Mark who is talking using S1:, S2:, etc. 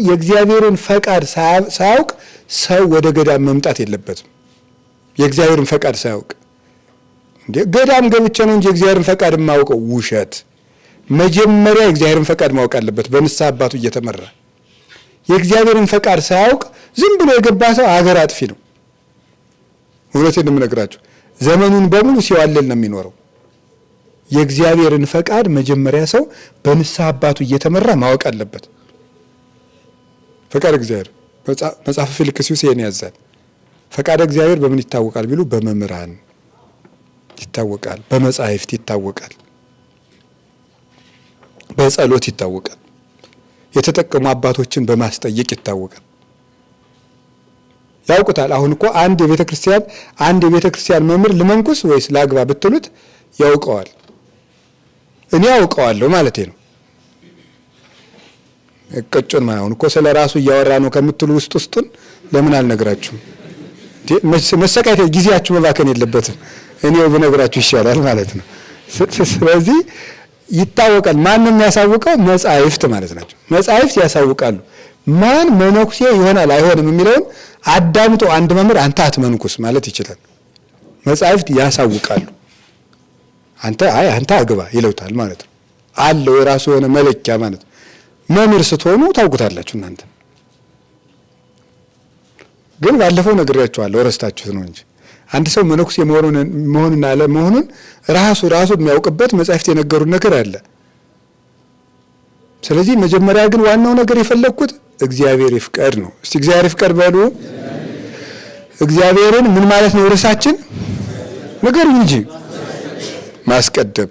S1: የእግዚአብሔርን ፈቃድ ሳያውቅ ሰው ወደ ገዳም መምጣት የለበትም። የእግዚአብሔርን ፈቃድ ሳያውቅ እንዴ ገዳም ገብቼ ነው እንጂ የእግዚአብሔርን ፈቃድ የማውቀው ውሸት። መጀመሪያ የእግዚአብሔርን ፈቃድ ማወቅ አለበት በንስሐ አባቱ እየተመራ። የእግዚአብሔርን ፈቃድ ሳያውቅ ዝም ብሎ የገባ ሰው አገር አጥፊ ነው። እውነቴን ነው የምነግራችሁ። ዘመኑን በሙሉ ሲዋለል ነው የሚኖረው። የእግዚአብሔርን ፈቃድ መጀመሪያ ሰው በንስሐ አባቱ እየተመራ ማወቅ አለበት። ፈቃድ እግዚአብሔር መጽሐፈ ፊልክስዩስ ይሄን ያዛል። ፈቃድ እግዚአብሔር በምን ይታወቃል ቢሉ በመምህራን ይታወቃል፣ በመጻሕፍት ይታወቃል፣ በጸሎት ይታወቃል፣ የተጠቀሙ አባቶችን በማስጠየቅ ይታወቃል። ያውቁታል። አሁን እኮ አንድ የቤተ ክርስቲያን መምህር ልመንኩስ ወይስ ላግባ ብትሉት ያውቀዋል። እኔ ያውቀዋለሁ ማለት ነው። እቀጩን ማሁን እኮ ስለ ራሱ እያወራ ነው ከምትሉ ውስጡን ለምን አልነግራችሁም? መሰቃየት ጊዜያችሁ መባከን የለበትም። እኔው ብነግራችሁ ይሻላል ማለት ነው። ስለዚህ ይታወቃል። ማንም ያሳውቀው መጻሕፍት ማለት ናቸው። መጻሕፍት ያሳውቃሉ። ማን መነኩሴ ይሆናል አይሆንም የሚለውን አዳምጦ አንድ መምህር አንተ አትመንኩስ ማለት ይችላል። መጻሕፍት ያሳውቃሉ። አንተ አግባ ይለውታል ማለት ነው። አለው የራሱ የሆነ መለኪያ ማለት ነው። መምህር ስትሆኑ ታውቁታላችሁ እናንተ። ግን ባለፈው ነግሬያችኋለሁ ረስታችሁት ነው እንጂ አንድ ሰው መነኩሴ መሆኑን አለመሆኑን ራሱ የሚያውቅበት መጻሕፍት የነገሩን ነገር አለ። ስለዚህ መጀመሪያ ግን ዋናው ነገር የፈለግኩት እግዚአብሔር ይፍቀድ ነው። እስቲ እግዚአብሔር ይፍቀድ በሉ። እግዚአብሔርን ምን ማለት ነው? ርዕሳችን ነገር እንጂ ማስቀደም